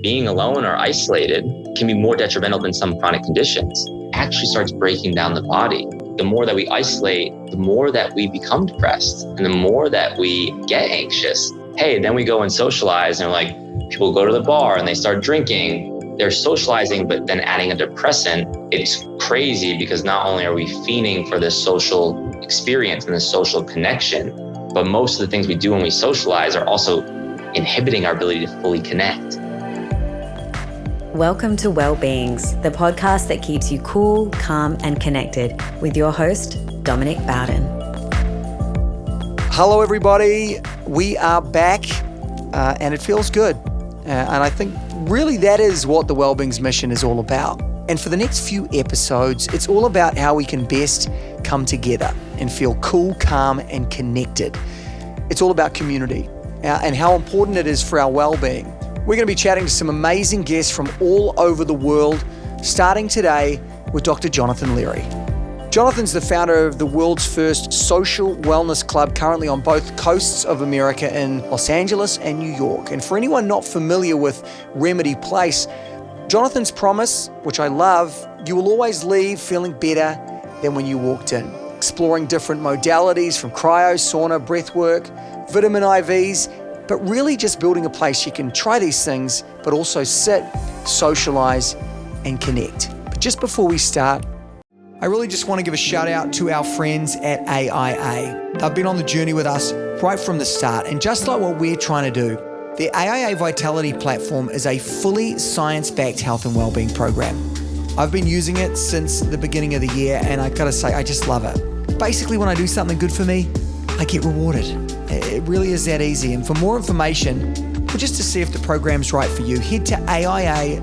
being alone or isolated can be more detrimental than some chronic conditions. It actually starts breaking down the body. The more that we isolate, the more that we become depressed and the more that we get anxious. Hey, then we go and socialize and like people go to the bar and they start drinking. They're socializing, but then adding a depressant. It's crazy because not only are we fiending for this social experience and this social connection, but most of the things we do when we socialize are also inhibiting our ability to fully connect. Welcome to Wellbeings, the podcast that keeps you cool, calm, and connected with your host, Dominic Bowden. Hello, everybody. We are back and it feels good. And I think really that is what the Wellbeings mission is all about. And for the next few episodes, it's all about how we can best come together and feel cool, calm, and connected. It's all about community and how important it is for our well-being. We're going to be chatting to some amazing guests from all over the world, starting today with Dr. Jonathan Leary. Jonathan's the founder of the world's first social wellness club, currently on both coasts of America in Los Angeles and New York. And for anyone not familiar with Remedy Place, Jonathan's promise, which I love, you will always leave feeling better than when you walked in. Exploring different modalities from cryo, sauna, breathwork, vitamin IVs, but really just building a place you can try these things, but also sit, socialize, and connect. But just before we start, I really just want to give a shout out to our friends at AIA. They've been on the journey with us right from the start. And just like what we're trying to do, the AIA Vitality platform is a fully science-backed health and wellbeing program. I've been using it since the beginning of the year, and I gotta say, I just love it. Basically, when I do something good for me, I get rewarded. It really is that easy. And for more information, or just to see if the program's right for you, head to aia.co.nz.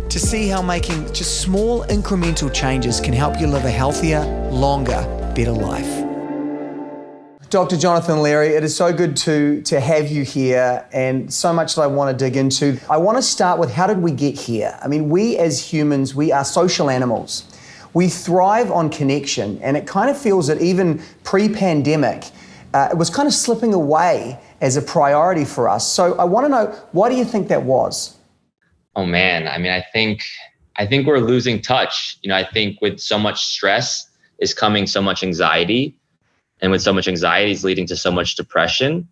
to see how making just small incremental changes can help you live a healthier, longer, better life. Dr. Jonathan Leary, it is so good to have you here and so much that I want to dig into. I want to start with how did we get here? I mean, we as humans, we are social animals. We thrive on connection, and it kind of feels that even pre-pandemic, it was kind of slipping away as a priority for us. So I want to know, why do you think that was? Oh man, I mean, I think we're losing touch. I think with so much stress is coming so much anxiety, and with so much anxiety is leading to so much depression.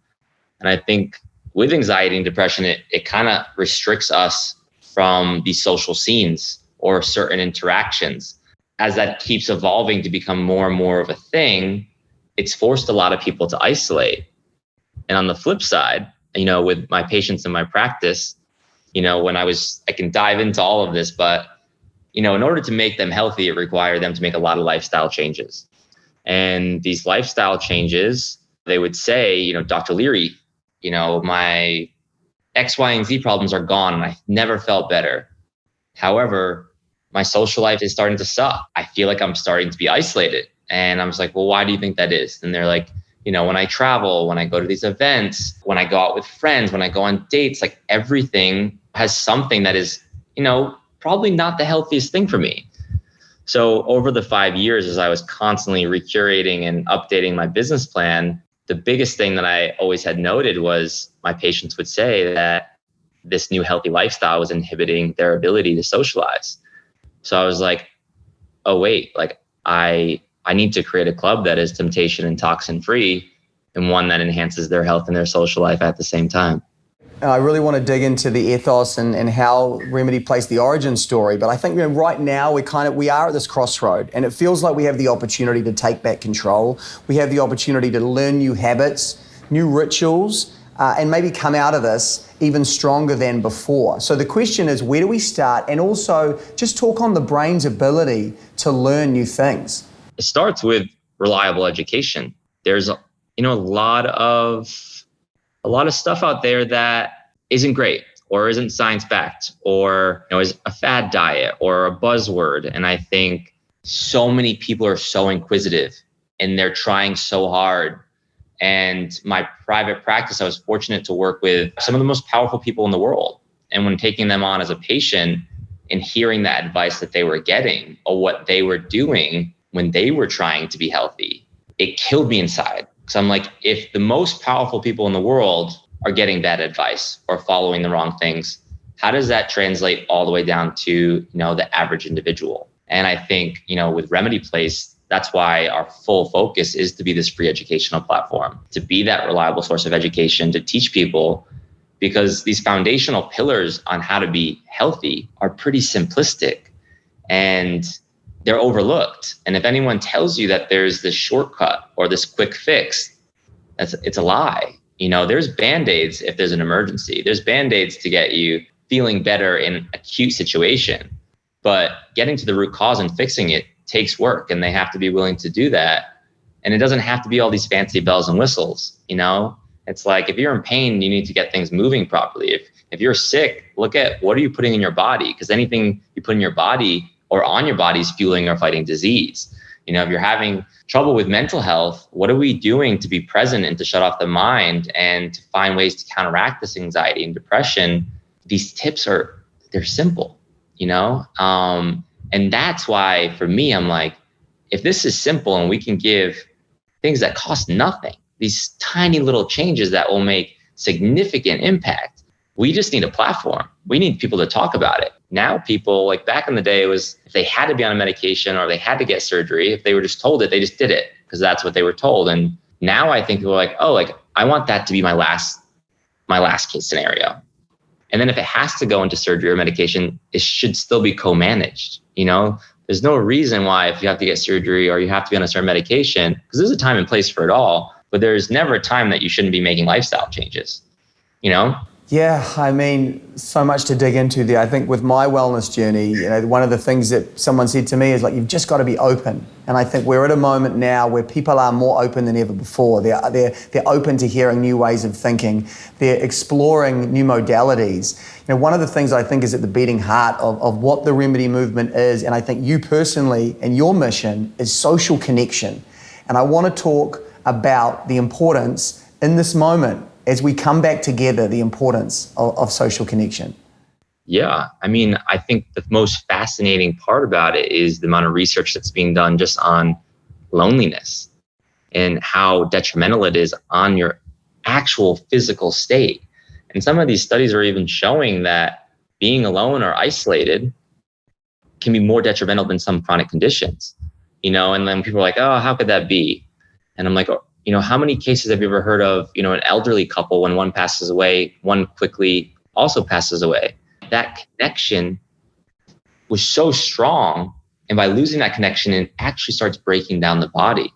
And I think with anxiety and depression, it kind of restricts us from these social scenes or certain interactions. As that keeps evolving to become more and more of a thing, it's forced a lot of people to isolate. And on the flip side, with my patients in my practice, when I can dive into all of this, but, in order to make them healthy, it required them to make a lot of lifestyle changes. And these lifestyle changes, they would say, Dr. Leary, my X, Y, and Z problems are gone and I never felt better. However, my social life is starting to suck. I feel like I'm starting to be isolated. And I was like, well, why do you think that is? And they're like, when I travel, when I go to these events, when I go out with friends, when I go on dates, like everything has something that is, probably not the healthiest thing for me. So over the 5 years, as I was constantly recurating and updating my business plan, the biggest thing that I always had noted was my patients would say that this new healthy lifestyle was inhibiting their ability to socialize. So I was like, oh, wait, like I need to create a club that is temptation and toxin free and one that enhances their health and their social life at the same time. I really want to dig into the ethos and how Remedy Place, the origin story. But I think right now we are at this crossroad, and it feels like we have the opportunity to take back control. We have the opportunity to learn new habits, new rituals, and maybe come out of this even stronger than before. So the question is, where do we start? And also just talk on the brain's ability to learn new things. It starts with reliable education. There's a lot of stuff out there that isn't great or isn't science-backed or is a fad diet or a buzzword. And I think so many people are so inquisitive and they're trying so hard. And my private practice, I was fortunate to work with some of the most powerful people in the world. And when taking them on as a patient and hearing that advice that they were getting or what they were doing when they were trying to be healthy, it killed me inside. Because I'm like, if the most powerful people in the world are getting bad advice or following the wrong things, how does that translate all the way down to, the average individual? And I think, with Remedy Place, that's why our full focus is to be this free educational platform, to be that reliable source of education, to teach people, because these foundational pillars on how to be healthy are pretty simplistic and they're overlooked. And if anyone tells you that there's this shortcut or this quick fix, it's a lie. There's Band-Aids if there's an emergency. There's Band-Aids to get you feeling better in an acute situation. But getting to the root cause and fixing it takes work, and they have to be willing to do that. And it doesn't have to be all these fancy bells and whistles. It's like, if you're in pain, you need to get things moving properly. If you're sick, look at what are you putting in your body, because anything you put in your body or on your body is fueling or fighting disease. If you're having trouble with mental health, what are we doing to be present and to shut off the mind and to find ways to counteract this anxiety and depression? These tips they're simple, and that's why for me, I'm like, if this is simple and we can give things that cost nothing, these tiny little changes that will make significant impact, we just need a platform. We need people to talk about it. Now people, like back in the day, it was if they had to be on a medication or they had to get surgery, if they were just told it, they just did it because that's what they were told. And now I think people are like, I want that to be my last case scenario. And then if it has to go into surgery or medication, it should still be co-managed. There's no reason why if you have to get surgery or you have to be on a certain medication, because there's a time and place for it all, but there's never a time that you shouldn't be making lifestyle changes, Yeah, I mean, so much to dig into there. I think with my wellness journey, one of the things that someone said to me is like, you've just got to be open. And I think we're at a moment now where people are more open than ever before. They're open to hearing new ways of thinking. They're exploring new modalities. One of the things I think is at the beating heart of what the Remedy movement is, and I think you personally and your mission is social connection. And I want to talk about the importance in this moment as we come back together, the importance of social connection. Yeah, I think the most fascinating part about it is the amount of research that's being done just on loneliness and how detrimental it is on your actual physical state. And some of these studies are even showing that being alone or isolated can be more detrimental than some chronic conditions, and then people are like, oh, how could that be? And I'm like, how many cases have you ever heard of, an elderly couple, when one passes away, one quickly also passes away? That connection was so strong. And by losing that connection, it actually starts breaking down the body,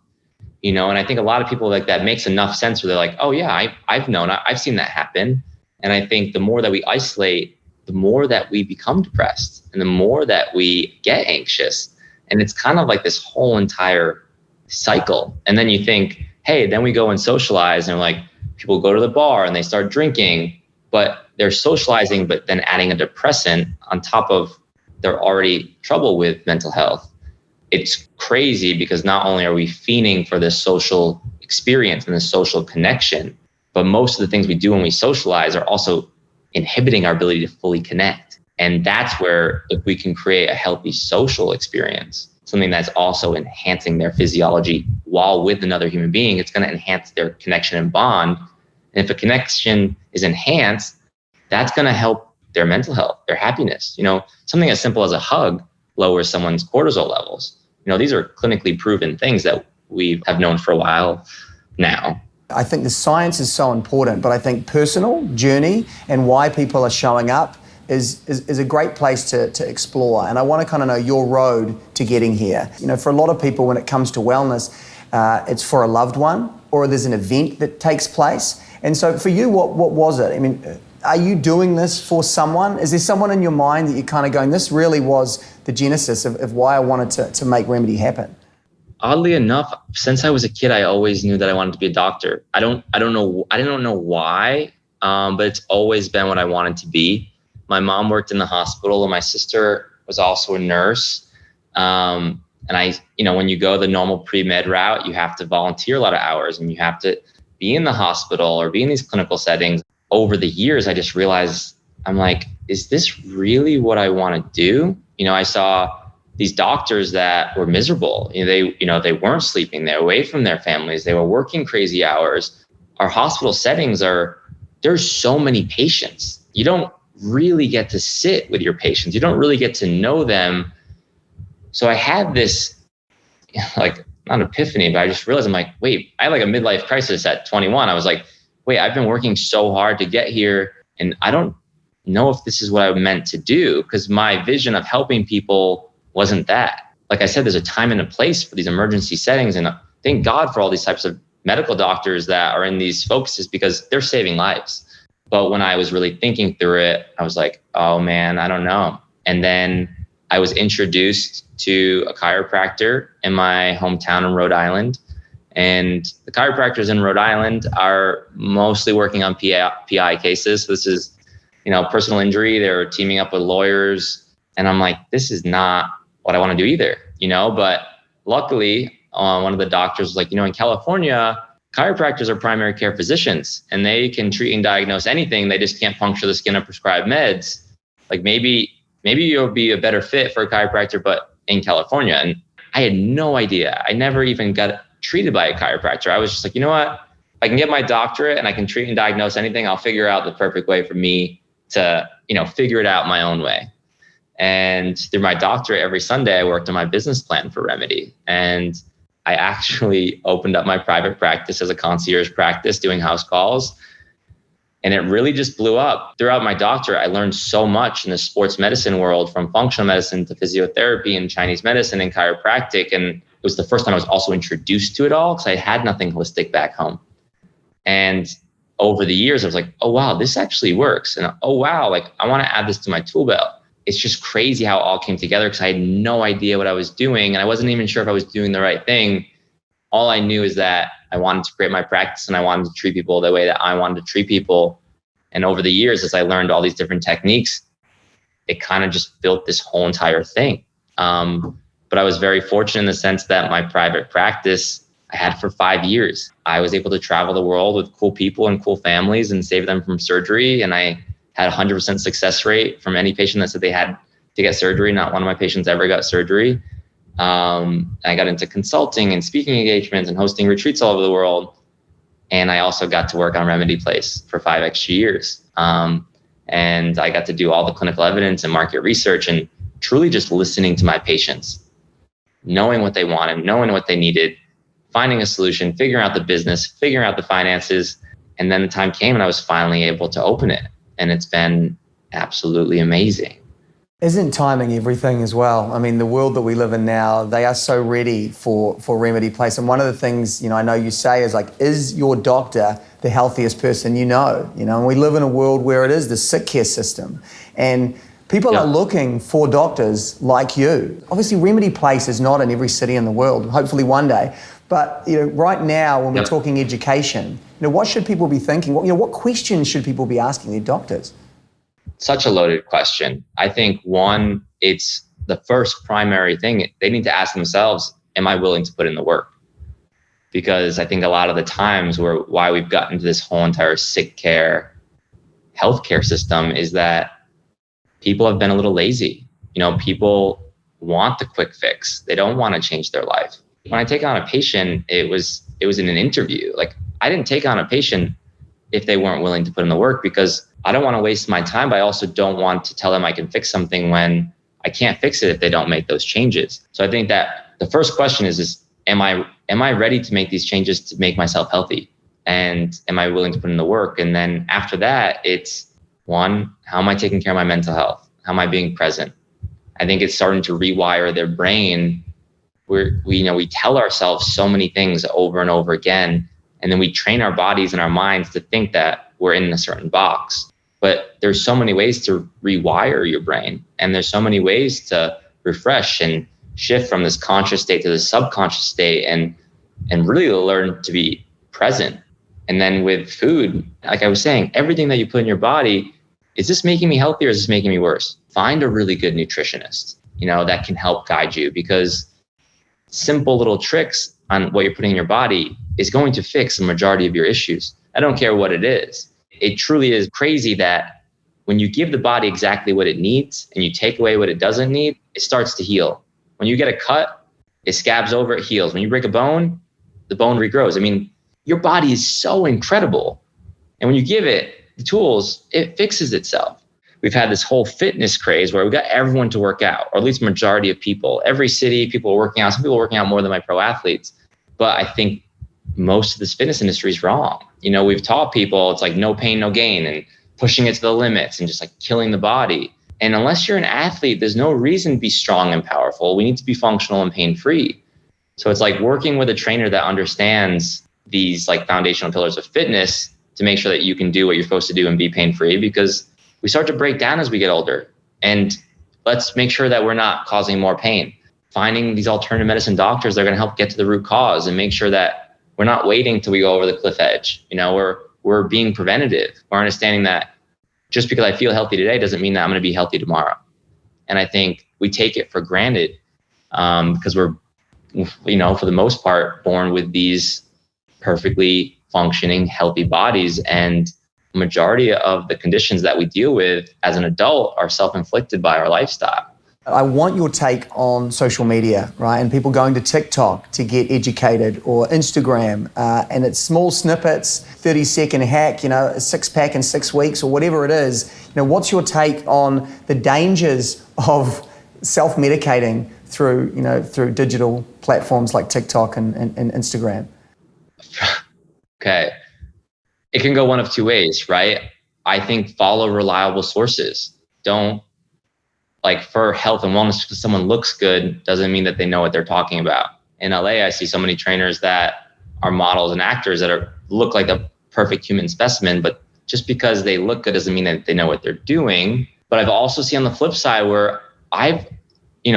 and I think a lot of people like that makes enough sense where they're like, oh yeah, I've seen that happen. And I think the more that we isolate, the more that we become depressed and the more that we get anxious. And it's kind of like this whole entire cycle. And then you think, hey, then we go and socialize, and like people go to the bar and they start drinking, but they're socializing, but then adding a depressant on top of their already trouble with mental health. It's crazy because not only are we fiending for this social experience and this social connection, but most of the things we do when we socialize are also inhibiting our ability to fully connect. And that's where if we can create a healthy social experience, something that's also enhancing their physiology while with another human being, it's going to enhance their connection and bond. And if a connection is enhanced, that's going to help their mental health, their happiness. Something as simple as a hug lowers someone's cortisol levels. These are clinically proven things that we have known for a while now. I think the science is so important, but I think personal journey and why people are showing up is a great place to explore. And I want to kind of know your road to getting here. For a lot of people, when it comes to wellness, it's for a loved one or there's an event that takes place. And so for you, what was it? Are you doing this for someone? Is there someone in your mind that you're kind of going, this really was the genesis of why I wanted to make Remedy happen? Oddly enough, since I was a kid, I always knew that I wanted to be a doctor. I don't know why, but it's always been what I wanted to be. My mom worked in the hospital and my sister was also a nurse. And when you go the normal pre-med route, you have to volunteer a lot of hours and you have to be in the hospital or be in these clinical settings. Over the years, I just realized, I'm like, is this really what I want to do? I saw these doctors that were miserable. They weren't sleeping. They're away from their families. They were working crazy hours. Our hospital settings are there's so many patients. You don't really get to sit with your patients. You don't really get to know them. So I had this, like, not epiphany, but I just realized, I'm like, wait, I had like a midlife crisis at 21. I was like, wait, I've been working so hard to get here, and I don't know if this is what I meant to do, because my vision of helping people wasn't that. Like I said, there's a time and a place for these emergency settings, and thank God for all these types of medical doctors that are in these focuses, because they're saving lives. But when I was really thinking through it, I was like, oh man, I don't know. And then I was introduced to a chiropractor in my hometown in Rhode Island. And the chiropractors in Rhode Island are mostly working on PI cases. This is, personal injury. They're teaming up with lawyers. And I'm like, this is not what I want to do either, But luckily, one of the doctors was like, in California, chiropractors are primary care physicians, and they can treat and diagnose anything. They just can't puncture the skin or prescribe meds. Like maybe you'll be a better fit for a chiropractor, but in California. And I had no idea. I never even got treated by a chiropractor. I was just like, you know what? I can get my doctorate and I can treat and diagnose anything. I'll figure out the perfect way for me to, figure it out my own way. And through my doctorate, every Sunday, I worked on my business plan for Remedy. And I actually opened up my private practice as a concierge practice doing house calls. And it really just blew up. Throughout my doctorate, I learned so much in the sports medicine world, from functional medicine to physiotherapy and Chinese medicine and chiropractic. And it was the first time I was also introduced to it all, because I had nothing holistic back home. And over the years, I was like, oh, wow, this actually works. And oh, wow, like I want to add this to my tool belt. It's just crazy how it all came together, because I had no idea what I was doing. And I wasn't even sure if I was doing the right thing. All I knew is that I wanted to create my practice, and I wanted to treat people the way that I wanted to treat people. And over the years, as I learned all these different techniques, it kind of just built this whole entire thing. But I was very fortunate in the sense that my private practice I had for 5 years. I was able to travel the world with cool people and cool families and save them from surgery. And I had 100% success rate from any patient that said they had to get surgery. Not one of my patients ever got surgery. I got into consulting and speaking engagements and hosting retreats all over the world. And I also got to work on Remedy Place for 5 extra years. And I got to do all the clinical evidence and market research, and truly just listening to my patients, knowing what they wanted, knowing what they needed, finding a solution, figuring out the business, figuring out the finances. And then the time came and I was finally able to open it. And it's been absolutely amazing. Isn't timing everything as well? I mean, the world that we live in now, they are so ready for Remedy Place. And one of the things, I know you say is like, is your doctor the healthiest person you know? And we live in a world where it is the sick care system. And people are looking for doctors like you. Obviously, Remedy Place is not in every city in the world, hopefully one day. But right now, when we're talking education, what should people be thinking? What questions should people be asking their doctors? Such a loaded question. I think one, it's the first primary thing they need to ask themselves, am I willing to put in the work? Because I think a lot of the times why we've gotten to this whole entire sick care, healthcare system is that people have been a little lazy. People want the quick fix. They don't want to change their life. When I take on a patient, it was in an interview. Like, I didn't take on a patient if they weren't willing to put in the work, because I don't want to waste my time, but I also don't want to tell them I can fix something when I can't fix it if they don't make those changes. So I think that the first question is am I ready to make these changes to make myself healthy? And am I willing to put in the work? And then after that, it's one, how am I taking care of my mental health? How am I being present? I think it's starting to rewire their brain. We tell ourselves so many things over and over again, and then we train our bodies and our minds to think that we're in a certain box. But there's so many ways to rewire your brain, and there's so many ways to refresh and shift from this conscious state to the subconscious state, and really learn to be present. And then with food, like I was saying, everything that you put in your body, is this making me healthy or is this making me worse? Find a really good nutritionist, that can help guide you, because simple little tricks on what you're putting in your body is going to fix the majority of your issues. I don't care what it is. It truly is crazy that when you give the body exactly what it needs and you take away what it doesn't need, it starts to heal. When you get a cut, it scabs over, it heals. When you break a bone, the bone regrows. I mean, your body is so incredible. And when you give it the tools, it fixes itself. We've had this whole fitness craze where we got everyone to work out, or at least majority of people. Every city, people are working out. Some people are working out more than my pro athletes. But I think most of this fitness industry is wrong. We've taught people it's like no pain, no gain, and pushing it to the limits and just like killing the body. And unless you're an athlete, there's no reason to be strong and powerful. We need to be functional and pain-free. So it's like working with a trainer that understands these like foundational pillars of fitness to make sure that you can do what you're supposed to do and be pain-free, because we start to break down as we get older. And let's make sure that we're not causing more pain. Finding these alternative medicine doctors that are going to help get to the root cause and make sure that we're not waiting till we go over the cliff edge. We're being preventative. We're understanding that just because I feel healthy today doesn't mean that I'm going to be healthy tomorrow. And I think we take it for granted because we're, for the most part, born with these perfectly functioning, healthy bodies. And the majority of the conditions that we deal with as an adult are self-inflicted by our lifestyle. I want your take on social media, right? And people going to TikTok to get educated, or Instagram, and it's small snippets, 30-second hack, a six-pack in 6 weeks, or whatever it is. What's your take on the dangers of self-medicating through digital platforms like TikTok and Instagram? Okay. It can go one of two ways, right? I think follow reliable sources. Don't, like, for health and wellness, because someone looks good doesn't mean that they know what they're talking about. In LA, I see so many trainers that are models and actors that look like a perfect human specimen, but just because they look good doesn't mean that they know what they're doing. But I've also seen on the flip side where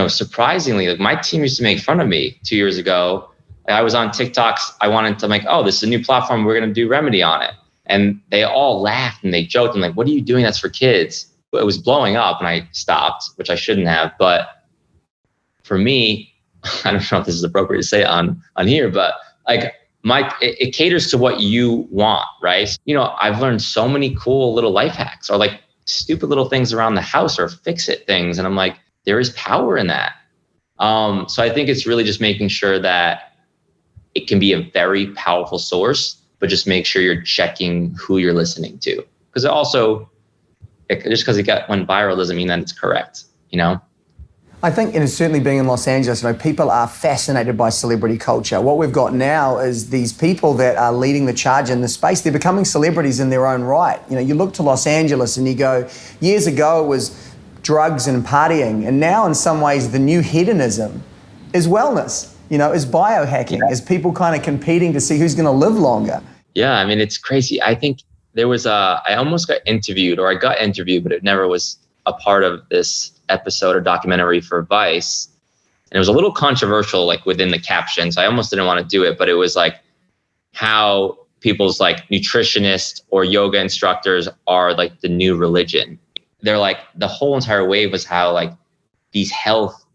surprisingly, like, my team used to make fun of me 2 years ago. I was on TikToks. I'm like, oh, this is a new platform. We're going to do Remedy on it. And they all laughed and they joked. I'm like, what are you doing? That's for kids. It was blowing up and I stopped, which I shouldn't have. But for me, I don't know if this is appropriate to say on here, but like it caters to what you want, right? I've learned so many cool little life hacks, or like stupid little things around the house, or fix it things. And I'm like, there is power in that. So I think it's really just making sure that it can be a very powerful source, but just make sure you're checking who you're listening to. Because also, just because it went viral doesn't mean that it's correct, I think, and certainly being in Los Angeles, people are fascinated by celebrity culture. What we've got now is these people that are leading the charge in the space. They're becoming celebrities in their own right. You look to Los Angeles and you go, years ago it was drugs and partying, and now in some ways the new hedonism is wellness, is biohacking, is people kind of competing to see who's going to live longer. Yeah, I mean, it's crazy. I think there was I almost got interviewed, or I got interviewed, but it never was a part of this episode or documentary for Vice. And it was a little controversial, like within the captions. I almost didn't want to do it, but it was like how people's like nutritionists or yoga instructors are like the new religion. They're like, the whole entire wave was how like these health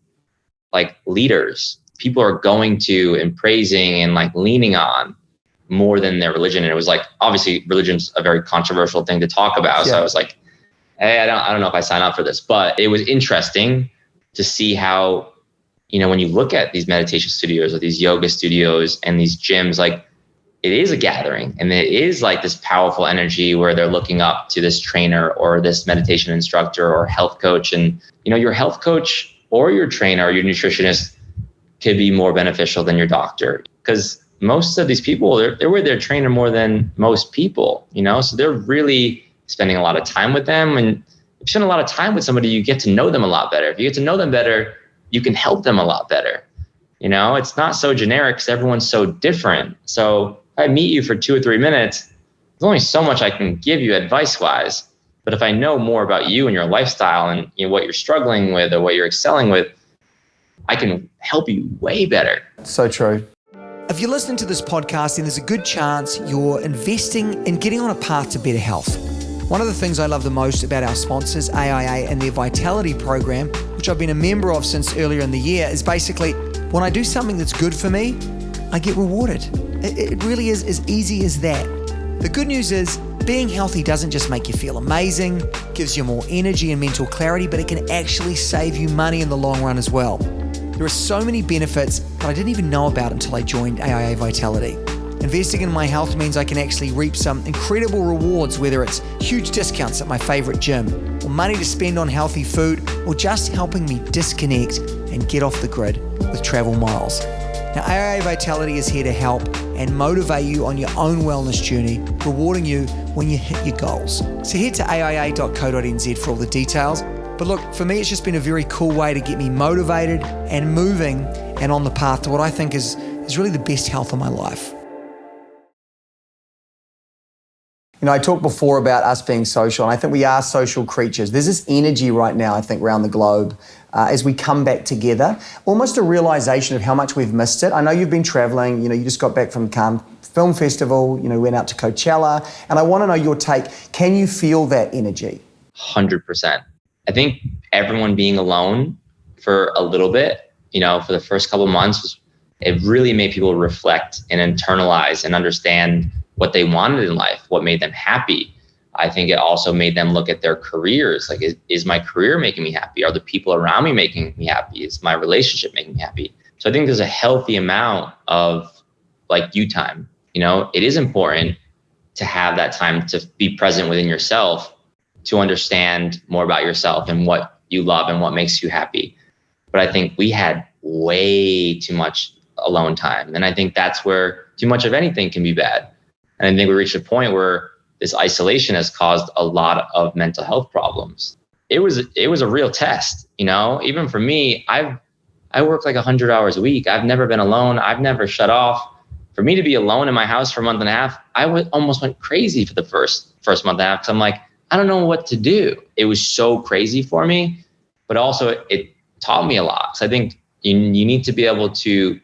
like leaders, people are going to and praising and like leaning on more than their religion. And it was like, obviously religion's a very controversial thing to talk about. Yeah. So I was like, hey, I don't know if I sign up for this, but it was interesting to see how, when you look at these meditation studios or these yoga studios and these gyms, like it is a gathering and it is like this powerful energy where they're looking up to this trainer or this meditation instructor or health coach. And, your health coach or your trainer or your nutritionist could be more beneficial than your doctor, because most of these people, they're with their trainer more than most people, so they're really spending a lot of time with them. And if you spend a lot of time with somebody, you get to know them a lot better. If you get to know them better, you can help them a lot better. It's not so generic because everyone's so different. So if I meet you for 2 or 3 minutes, there's only so much I can give you advice-wise. But if I know more about you and your lifestyle and what you're struggling with or what you're excelling with, I can help you way better. So true. If you're listening to this podcast, then there's a good chance you're investing in getting on a path to better health. One of the things I love the most about our sponsors, AIA, and their Vitality program, which I've been a member of since earlier in the year, is basically when I do something that's good for me, I get rewarded. It really is as easy as that. The good news is being healthy doesn't just make you feel amazing, gives you more energy and mental clarity, but it can actually save you money in the long run as well. There are so many benefits that I didn't even know about until I joined AIA Vitality. Investing in my health means I can actually reap some incredible rewards, whether it's huge discounts at my favorite gym, or money to spend on healthy food, or just helping me disconnect and get off the grid with travel miles. Now, AIA Vitality is here to help and motivate you on your own wellness journey, rewarding you when you hit your goals. So head to aia.co.nz for all the details. But look, for me, it's just been a very cool way to get me motivated and moving and on the path to what I think is really the best health of my life. You know, I talked before about us being social, and I think we are social creatures. There's this energy right now, I think, around the globe as we come back together, almost a realization of how much we've missed it. I know you've been traveling, you just got back from Cannes Film Festival, went out to Coachella, and I want to know your take. Can you feel that energy? 100%. I think everyone being alone for a little bit, for the first couple of months, it really made people reflect and internalize and understand what they wanted in life, what made them happy. I think it also made them look at their careers. Like, is my career making me happy? Are the people around me making me happy? Is my relationship making me happy? So I think there's a healthy amount of you time. It is important to have that time to be present within yourself, to understand more about yourself and what you love and what makes you happy. But I think we had way too much alone time. And I think that's where too much of anything can be bad. And I think we reached a point where this isolation has caused a lot of mental health problems. It was a real test, even for me. I work 100 hours a week. I've never been alone. I've never shut off. For me to be alone in my house for a month and a half, almost went crazy for the first month and a half. Cause I'm like, I don't know what to do. It was so crazy for me, but also it taught me a lot. So I think you need to be able to,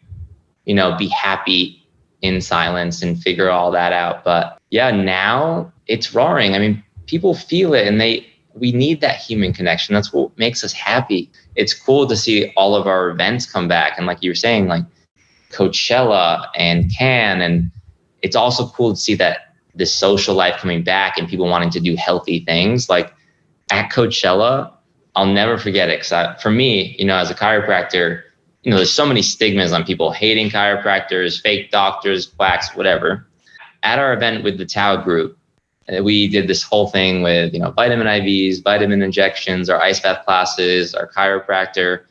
be happy in silence and figure all that out. But yeah, now it's roaring. I mean, people feel it, and we need that human connection. That's what makes us happy. It's cool to see all of our events come back. And like you were saying, Coachella and Cannes, and it's also cool to see that this social life coming back and people wanting to do healthy things. Like at Coachella, I'll never forget it. Cause for me, as a chiropractor, there's so many stigmas on people hating chiropractors, fake doctors, quacks, whatever. At our event with the Tao group, we did this whole thing with, vitamin IVs, vitamin injections, our ice bath classes, our chiropractor.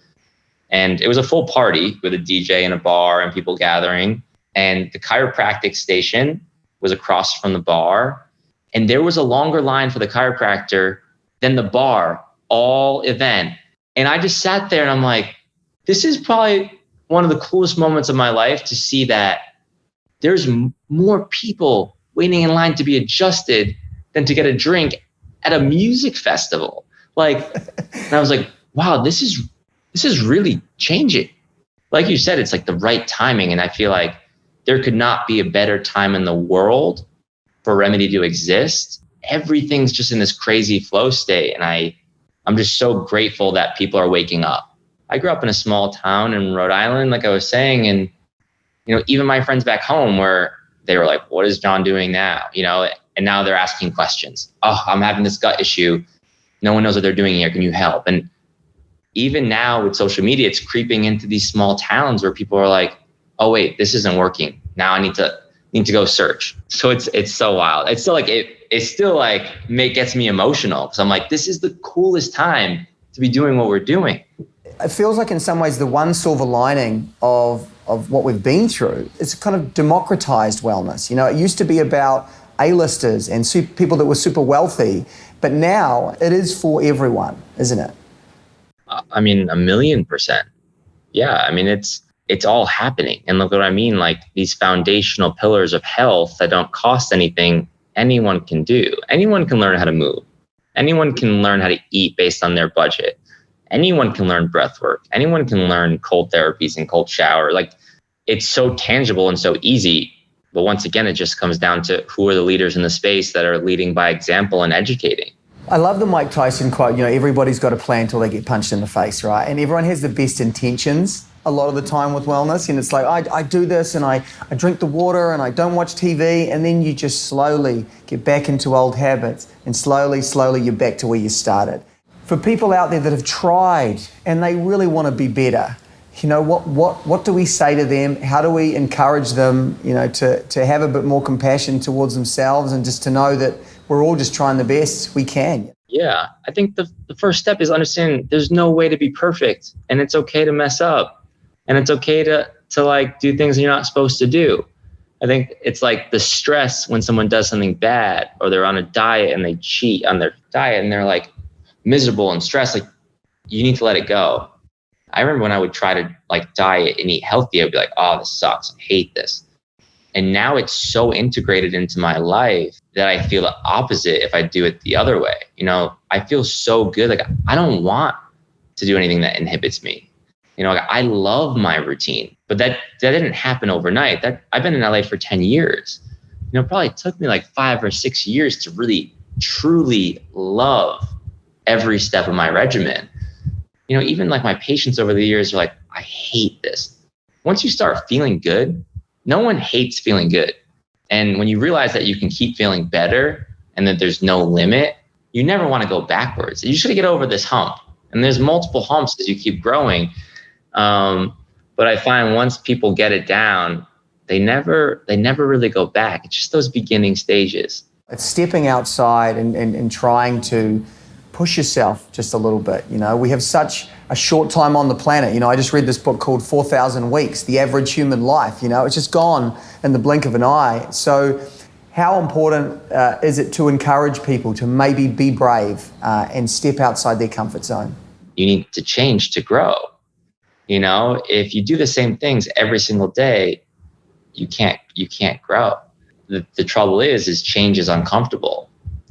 And it was a full party with a DJ and a bar and people gathering. And the chiropractic station was across from the bar. And there was a longer line for the chiropractor than the bar all event. And I just sat there and I'm like, this is probably one of the coolest moments of my life, to see that there's more people waiting in line to be adjusted than to get a drink at a music festival. And I was like, wow, this is really changing. Like you said, it's the right timing. And I feel like there could not be a better time in the world for Remedy to exist. Everything's just in this crazy flow state. And I'm just so grateful that people are waking up. I grew up in a small town in Rhode Island, like I was saying, and even my friends back home, where they were like, what is John doing now? And now they're asking questions. Oh, I'm having this gut issue. No one knows what they're doing here. Can you help? And even now with social media, it's creeping into these small towns where people are like, oh wait, this isn't working. Now I need to go search. So it's so wild. It's still gets me emotional, because I'm like, this is the coolest time to be doing what we're doing. It feels like in some ways the one silver lining of what we've been through is kind of democratized wellness. It used to be about A-listers and people that were super wealthy, but now it is for everyone, isn't it? I mean, 1,000,000%. Yeah, I mean, it's all happening. And look what I mean, these foundational pillars of health that don't cost anything, anyone can do. Anyone can learn how to move. Anyone can learn how to eat based on their budget. Anyone can learn breath work. Anyone can learn cold therapies and cold shower. It's so tangible and so easy. But once again, it just comes down to who are the leaders in the space that are leading by example and educating. I love the Mike Tyson quote, everybody's got a plan till they get punched in the face, right? And everyone has the best intentions a lot of the time with wellness. And it's I do this and I drink the water and I don't watch TV. And then you just slowly get back into old habits. And slowly you're back to where you started. For people out there that have tried and they really want to be better, what do we say to them? How do we encourage them, to have a bit more compassion towards themselves and just to know that we're all just trying the best we can? Yeah, I think the first step is understanding there's no way to be perfect, and it's okay to mess up, and it's okay to like do things you're not supposed to do. I think it's like the stress when someone does something bad, or they're on a diet and they cheat on their diet and they're like miserable and stressed. Like, you need to let it go. I remember when I would try to like diet and eat healthy, I'd be like, oh, this sucks. I hate this. And now it's so integrated into my life that I feel the opposite if I do it the other way. I feel so good. Like, I don't want to do anything that inhibits me. Like, I love my routine, but that didn't happen overnight. I've been in LA for 10 years. Probably took me like 5 or 6 years to really, truly love every step of my regimen. Even like my patients over the years are like, I hate this. Once you start feeling good, no one hates feeling good. And when you realize that you can keep feeling better and that there's no limit, you never want to go backwards. You should get over this hump. And there's multiple humps as you keep growing. But I find once people get it down, they never really go back. It's just those beginning stages. It's stepping outside and trying to push yourself just a little bit. We have such a short time on the planet. I just read this book called 4,000 Weeks, The Average Human Life. It's just gone in the blink of an eye. So how important is it to encourage people to maybe be brave and step outside their comfort zone? You need to change to grow. If you do the same things every single day, you can't grow. The trouble is change is uncomfortable.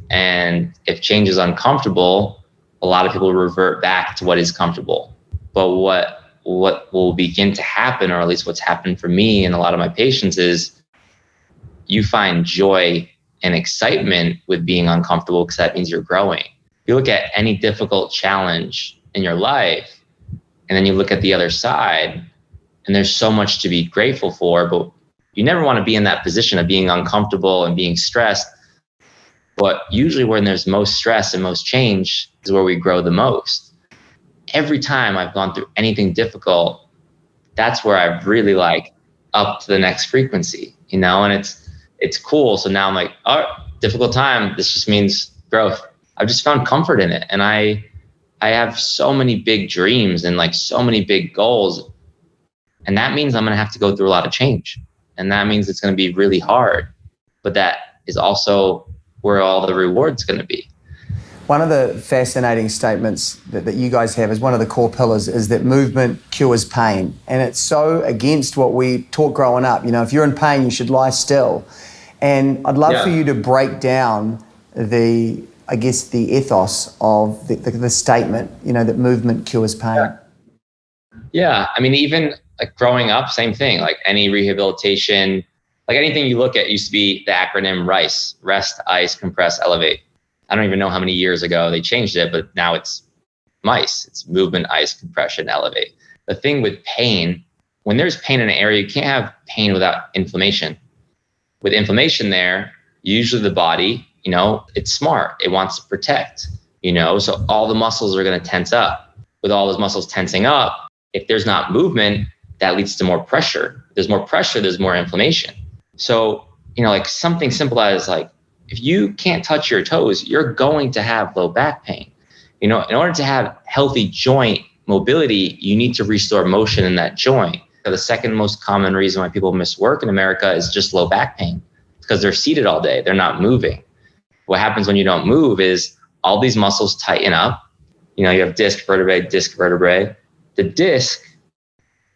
And if change is uncomfortable, a lot of people revert back to what is comfortable. But what will begin to happen, or at least what's happened for me and a lot of my patients, is you find joy and excitement with being uncomfortable, because that means you're growing. If you look at any difficult challenge in your life, and then you look at the other side, and there's so much to be grateful for, but you never want to be in that position of being uncomfortable and being stressed. But usually when there's most stress and most change is where we grow the most. Every time I've gone through anything difficult, that's where I've really like up to the next frequency, and it's cool. So now I'm like, oh, difficult time. This just means growth. I've just found comfort in it. And I have so many big dreams and like so many big goals. And that means I'm going to have to go through a lot of change. And that means it's going to be really hard. But that is also where all the reward's going to be. One of the fascinating statements that you guys have as one of the core pillars is that movement cures pain. And it's so against what we taught growing up. If you're in pain, you should lie still. And I'd love for you to break down the ethos of the statement, that movement cures pain. Yeah. I mean, even like growing up, same thing, like any rehabilitation, like anything you look at used to be the acronym RICE: rest, ice, compress, elevate. I don't even know how many years ago they changed it, but now it's MICE. It's movement, ice, compression, elevate. The thing with pain, when there's pain in an area, you can't have pain without inflammation. With inflammation there, usually the body, it's smart. It wants to protect, so all the muscles are going to tense up. With all those muscles tensing up, if there's not movement, that leads to more pressure. If there's more pressure, there's more inflammation. So, like something simple as like, if you can't touch your toes, you're going to have low back pain. In order to have healthy joint mobility, you need to restore motion in that joint. The second most common reason why people miss work in America is just low back pain, because they're seated all day. They're not moving. What happens when you don't move is all these muscles tighten up. You have disc vertebrae. The disc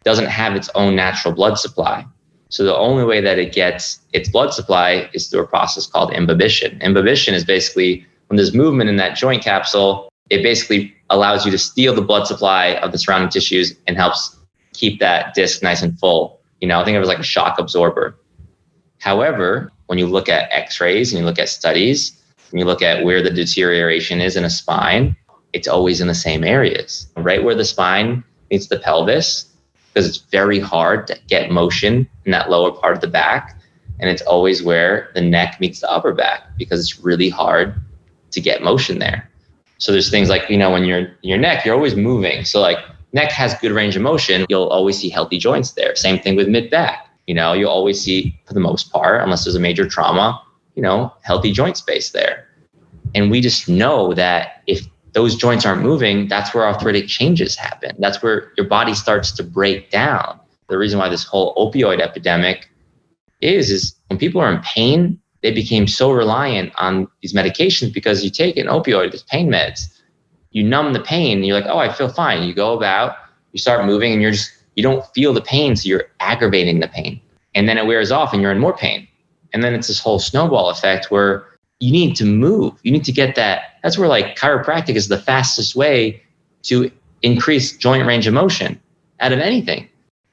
doesn't have its own natural blood supply. So the only way that it gets its blood supply is through a process called imbibition. Imbibition is basically when there's movement in that joint capsule, it basically allows you to steal the blood supply of the surrounding tissues and helps keep that disc nice and full. Think of it as like a shock absorber. However, when you look at x-rays and you look at studies and you look at where the deterioration is in a spine, it's always in the same areas, right where the spine meets the pelvis, because it's very hard to get motion in that lower part of the back. And it's always where the neck meets the upper back, because it's really hard to get motion there. So there's things like, when your neck, you're always moving. So like neck has good range of motion, you'll always see healthy joints there. Same thing with mid-back. You'll always see, for the most part, unless there's a major trauma, healthy joint space there. And we just know that if those joints aren't moving, that's where arthritic changes happen. That's where your body starts to break down. The reason why this whole opioid epidemic is when people are in pain, they became so reliant on these medications because you take an opioid, these pain meds, you numb the pain, and you're like, oh, I feel fine. You go about, you start moving, and you don't feel the pain, so you're aggravating the pain. And then it wears off and you're in more pain. And then it's this whole snowball effect where you need to move. You need to get that. That's where like chiropractic is the fastest way to increase joint range of motion out of anything.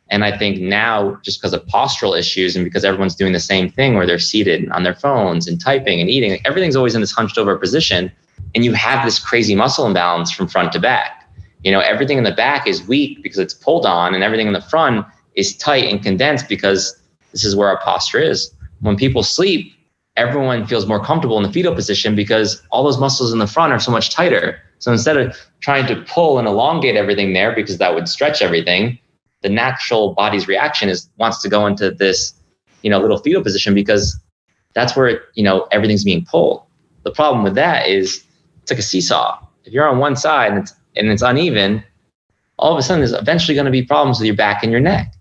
And I think now, just because of postural issues and because everyone's doing the same thing where they're seated on their phones and typing and eating, everything's always in this hunched over position. And you have this crazy muscle imbalance from front to back. Everything in the back is weak because it's pulled on, and everything in the front is tight and condensed because this is where our posture is. When people sleep, everyone feels more comfortable in the fetal position because all those muscles in the front are so much tighter. So instead of trying to pull and elongate everything there because that would stretch everything, the natural body's reaction wants to go into this, little fetal position because that's where, everything's being pulled. The problem with that is it's like a seesaw. If you're on one side and it's uneven, all of a sudden there's eventually going to be problems with your back and your neck.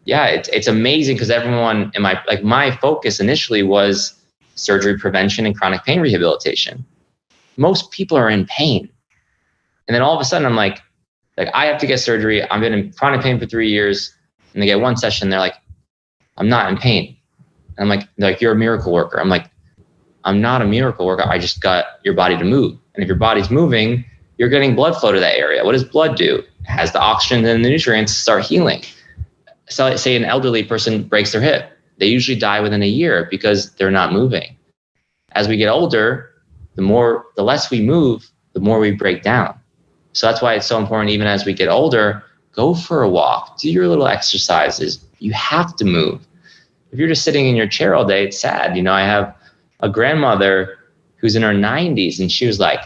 Yeah, it's amazing because everyone in my focus initially was surgery prevention and chronic pain rehabilitation. Most people are in pain. And then all of a sudden I'm like I have to get surgery. I've been in chronic pain for 3 years. And they get one session, they're like, I'm not in pain. And I'm like, you're a miracle worker. I'm like, I'm not a miracle worker. I just got your body to move. And if your body's moving, you're getting blood flow to that area. What does blood do? It has the oxygen and the nutrients start healing. So say an elderly person breaks their hip. They usually die within a year because they're not moving. As we get older, the less we move, the more we break down. So that's why it's so important, even as we get older, go for a walk, do your little exercises. You have to move. If you're just sitting in your chair all day, it's sad. I have a grandmother who's in her 90s and she was like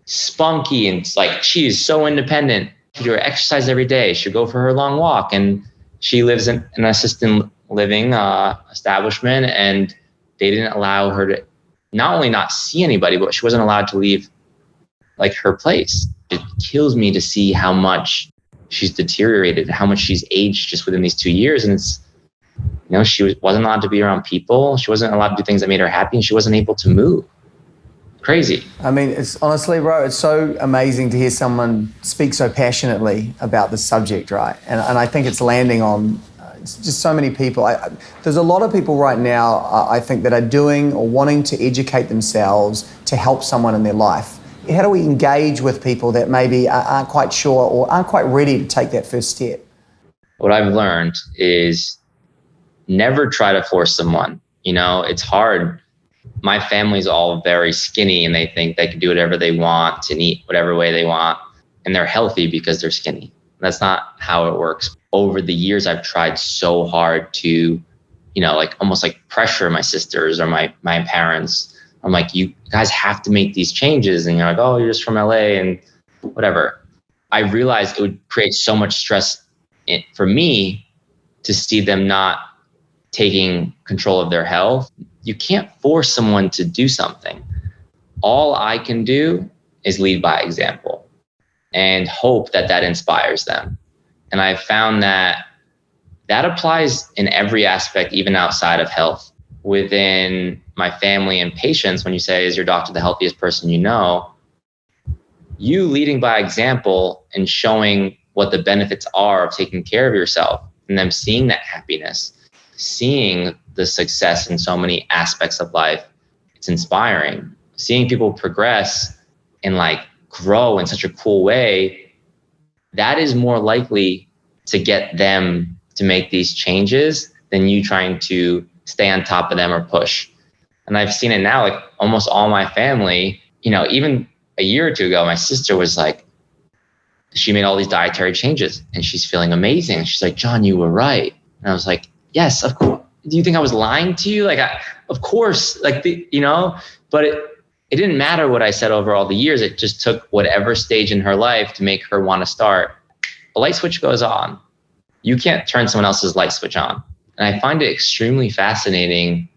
spunky and she is so independent. She do her exercise every day. She'd go for her long walk, and she lives in an assisted living establishment, and they didn't allow her to not only not see anybody, but she wasn't allowed to leave her place. It kills me to see how much she's deteriorated, how much she's aged just within these 2 years. And it's, she wasn't allowed to be around people. She wasn't allowed to do things that made her happy, and she wasn't able to move. Crazy. I mean, it's honestly, bro, it's so amazing to hear someone speak so passionately about the subject, right? And I think it's landing on just so many people. There's a lot of people right now, I think, that are doing or wanting to educate themselves to help someone in their life. How do we engage with people that maybe aren't quite sure or aren't quite ready to take that first step? What I've learned is never try to force someone. It's hard. My family's all very skinny, and they think they can do whatever they want and eat whatever way they want, and they're healthy because they're skinny. That's not how it works. Over the years, I've tried so hard to, almost pressure my sisters or my parents. I'm like, you guys have to make these changes. And you're like, oh, you're just from LA and whatever. I realized it would create so much stress for me to see them not taking control of their health. You can't force someone to do something. All I can do is lead by example and hope that inspires them. And I've found that applies in every aspect, even outside of health. Within my family and patients, when you say, is your doctor the healthiest person you know? You leading by example and showing what the benefits are of taking care of yourself, and them seeing that happiness, seeing the success in so many aspects of life, it's inspiring. Seeing people progress and grow in such a cool way, that is more likely to get them to make these changes than you trying to stay on top of them or push. And I've seen it now, almost all my family, even a year or two ago, my sister was she made all these dietary changes and she's feeling amazing. She's like, John, you were right. And I was like, yes, of course. Do you think I was lying to you? Of course, but it didn't matter what I said over all the years. It just took whatever stage in her life to make her want to start a light switch goes on, you can't turn someone else's light switch on. And I find it extremely fascinating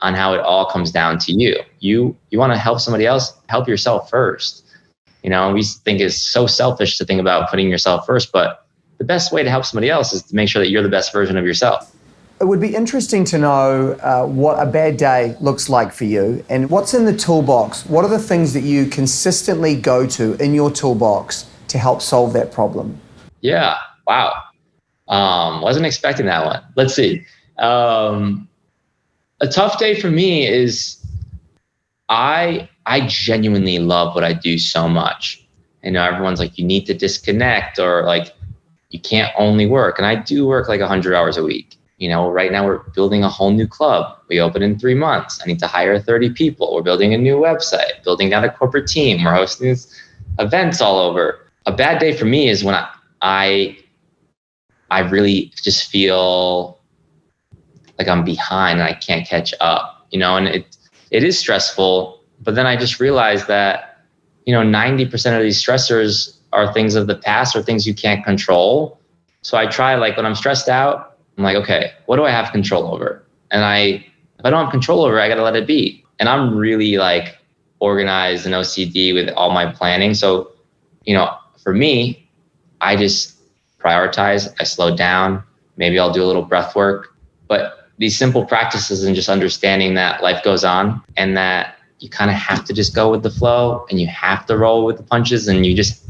on how it all comes down to you. You want to help somebody else, help yourself first. We think it's so selfish to think about putting yourself first, but the best way to help somebody else is to make sure that you're the best version of yourself. It would be interesting to know what a bad day looks like for you and what's in the toolbox. What are the things that you consistently go to in your toolbox to help solve that problem? Yeah. Wow. Wasn't expecting that one. Let's see. A tough day for me is I genuinely love what I do so much. Everyone's like, you need to disconnect, or like, you can't only work. And I do work like 100 hours a week. Right now we're building a whole new club. We open in 3 months. I need to hire 30 people. We're building a new website, building out a corporate team. We're hosting these events all over. A bad day for me is when I really just feel like I'm behind and I can't catch up, and it is stressful. But then I just realized that, 90% of these stressors are things of the past or things you can't control. So I try, like, when I'm stressed out, I'm like, okay, what do I have control over? And if I don't have control over it, I got to let it be. And I'm really like organized and OCD with all my planning. So, for me, I just prioritize, I slow down, maybe I'll do a little breath work, but these simple practices and just understanding that life goes on and that you kind of have to just go with the flow and you have to roll with the punches and you just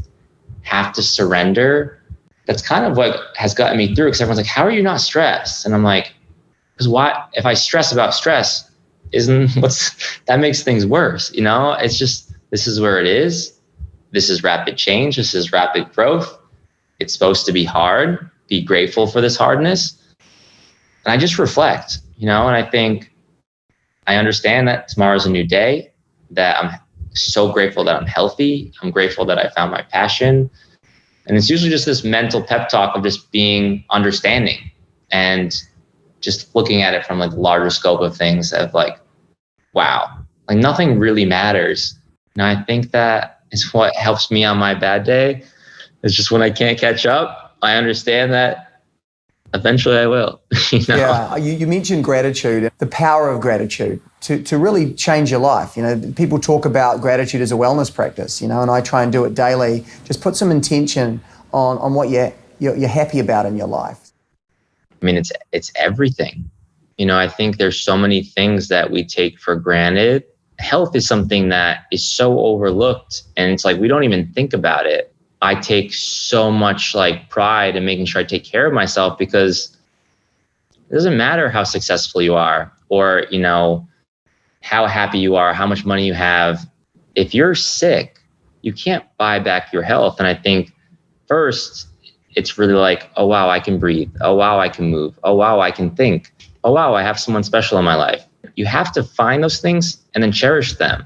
have to surrender. That's kind of what has gotten me through, because everyone's like, how are you not stressed? And I'm like, because why? If I stress about stress, that makes things worse. It's just, this is where it is. This is rapid change. This is rapid growth. It's supposed to be hard. Be grateful for this hardness. And I just reflect, and I think I understand that tomorrow's a new day, that I'm so grateful that I'm healthy. I'm grateful that I found my passion. And it's usually just this mental pep talk of just being understanding and just looking at it from like the larger scope of things of like, wow, like nothing really matters. And I think that is what helps me on my bad day. It's just when I can't catch up, I understand that eventually I will. Yeah, you mentioned gratitude, the power of gratitude to really change your life. People talk about gratitude as a wellness practice, and I try and do it daily. Just put some intention on what you're happy about in your life. I mean, it's everything. I think there's so many things that we take for granted. Health is something that is so overlooked, and it's like we don't even think about it. I take so much like pride in making sure I take care of myself, because it doesn't matter how successful you are or, how happy you are, how much money you have. If you're sick, you can't buy back your health. And I think first it's really like, oh, wow, I can breathe. Oh, wow, I can move. Oh, wow, I can think. Oh, wow, I have someone special in my life. You have to find those things and then cherish them,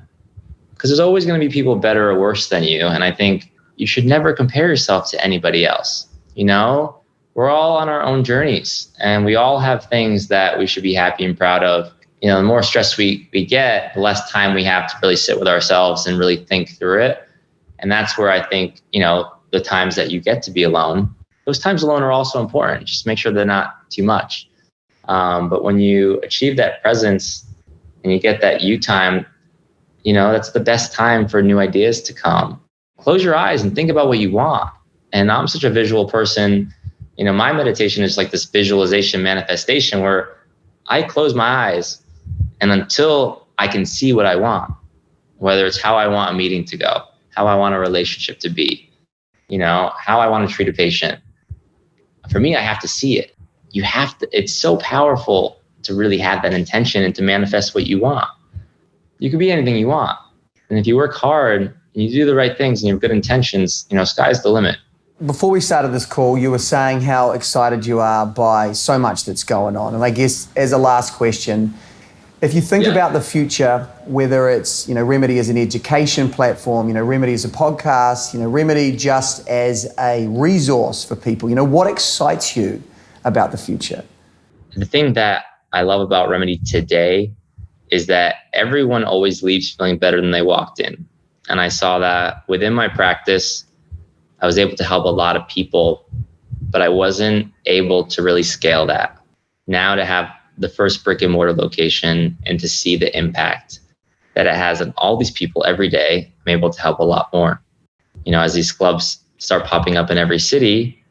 because there's always going to be people better or worse than you. And I think you should never compare yourself to anybody else. We're all on our own journeys and we all have things that we should be happy and proud of. The more stress we get, the less time we have to really sit with ourselves and really think through it. And that's where I think, the times that you get to be alone, those times alone are also important. Just make sure they're not too much. But when you achieve that presence and you get that you time, that's the best time for new ideas to come. Close your eyes and think about what you want. And I'm such a visual person. My meditation is like this visualization manifestation where I close my eyes, and until I can see what I want, whether it's how I want a meeting to go, how I want a relationship to be, how I want to treat a patient. For me, I have to see it. It's so powerful to really have that intention and to manifest what you want. You can be anything you want. And if you work hard and you do the right things and you have good intentions, sky's the limit. Before we started this call, you were saying how excited you are by so much that's going on. And I guess as a last question, if you think about the future, whether it's, Remedy as an education platform, Remedy as a podcast, Remedy just as a resource for people, what excites you about the future? The thing that I love about Remedy today is that everyone always leaves feeling better than they walked in. And I saw that within my practice. I was able to help a lot of people, but I wasn't able to really scale that. Now to have the first brick and mortar location and to see the impact that it has on all these people every day, I'm able to help a lot more. As these clubs start popping up in every city,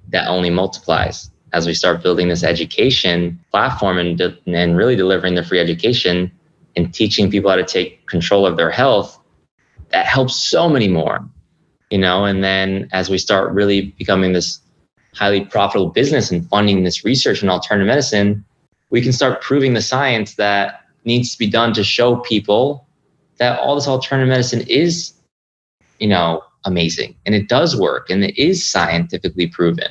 that only multiplies. As we start building this education platform and really delivering the free education and teaching people how to take control of their health, that helps so many more, and then as we start really becoming this highly profitable business and funding this research in alternative medicine, we can start proving the science that needs to be done to show people that all this alternative medicine is, amazing, and it does work, and it is scientifically proven.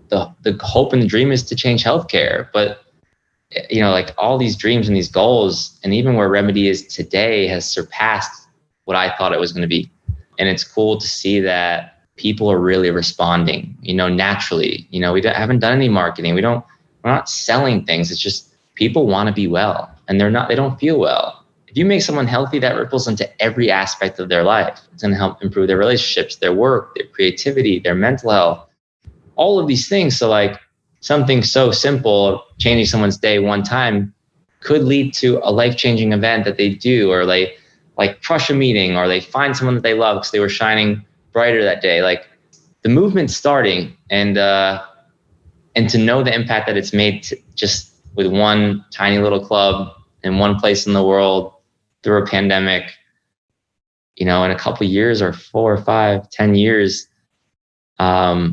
The hope and the dream is to change healthcare, but like all these dreams and these goals, and even where Remedy is today, has surpassed what I thought it was going to be. And it's cool to see that people are really responding, naturally. We haven't done any marketing. We're not selling things. It's just people want to be well, and they don't feel well. If you make someone healthy, that ripples into every aspect of their life. It's going to help improve their relationships, their work, their creativity, their mental health, all of these things. So like something so simple, changing someone's day one time, could lead to a life-changing event that they do, or they like crush a meeting, or they find someone that they love because they were shining brighter that day. Like the movement's starting, and to know the impact that it's made just with one tiny little club in one place in the world through a pandemic, in a couple of years, or 4 or 5, 10 years, I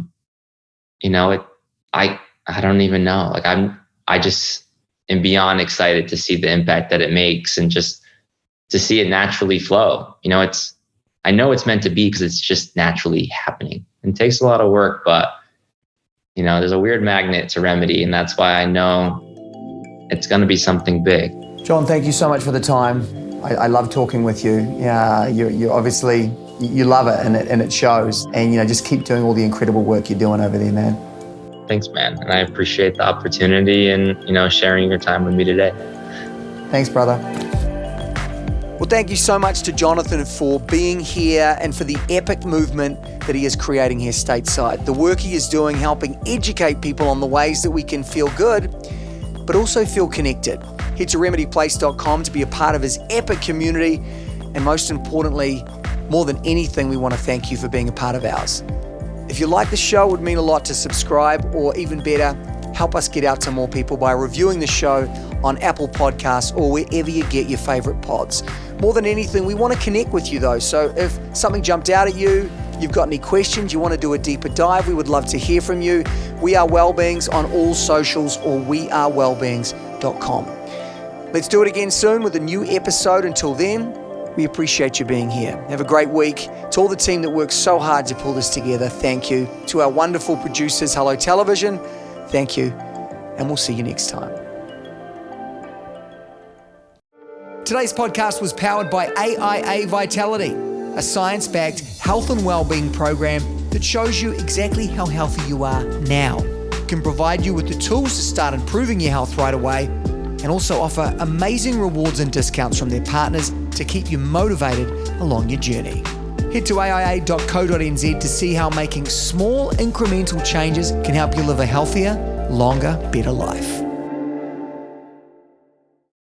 don't even know. Like I just am beyond excited to see the impact that it makes, and just to see it naturally flow. I know it's meant to be because it's just naturally happening. It takes a lot of work, but there's a weird magnet to Remedy, and that's why I know it's going to be something big. John, thank you so much for the time. I love talking with you. Yeah, you obviously, you love it, and it shows. And, just keep doing all the incredible work you're doing over there, man. Thanks, man. And I appreciate the opportunity and, sharing your time with me today. Thanks, brother. Well, thank you so much to Jonathan for being here and for the epic movement that he is creating here stateside. The work he is doing, helping educate people on the ways that we can feel good, but also feel connected. Head to remedyplace.com to be a part of his epic community. And most importantly, more than anything, we want to thank you for being a part of ours. If you like the show, it would mean a lot to subscribe, or even better, help us get out to more people by reviewing the show on Apple Podcasts or wherever you get your favorite pods. More than anything, we want to connect with you though. So if something jumped out at you, you've got any questions, you want to do a deeper dive, we would love to hear from you. We are Wellbeings on all socials, or wearewellbeings.com. Let's do it again soon with a new episode. Until then, we appreciate you being here. Have a great week. To all the team that works so hard to pull this together, thank you. To our wonderful producers, Hello Television, thank you. And we'll see you next time. Today's podcast was powered by AIA Vitality, a science-backed health and well-being program that shows you exactly how healthy you are now. It can provide you with the tools to start improving your health right away, and also offer amazing rewards and discounts from their partners to keep you motivated along your journey. Head to aia.co.nz to see how making small incremental changes can help you live a healthier, longer, better life.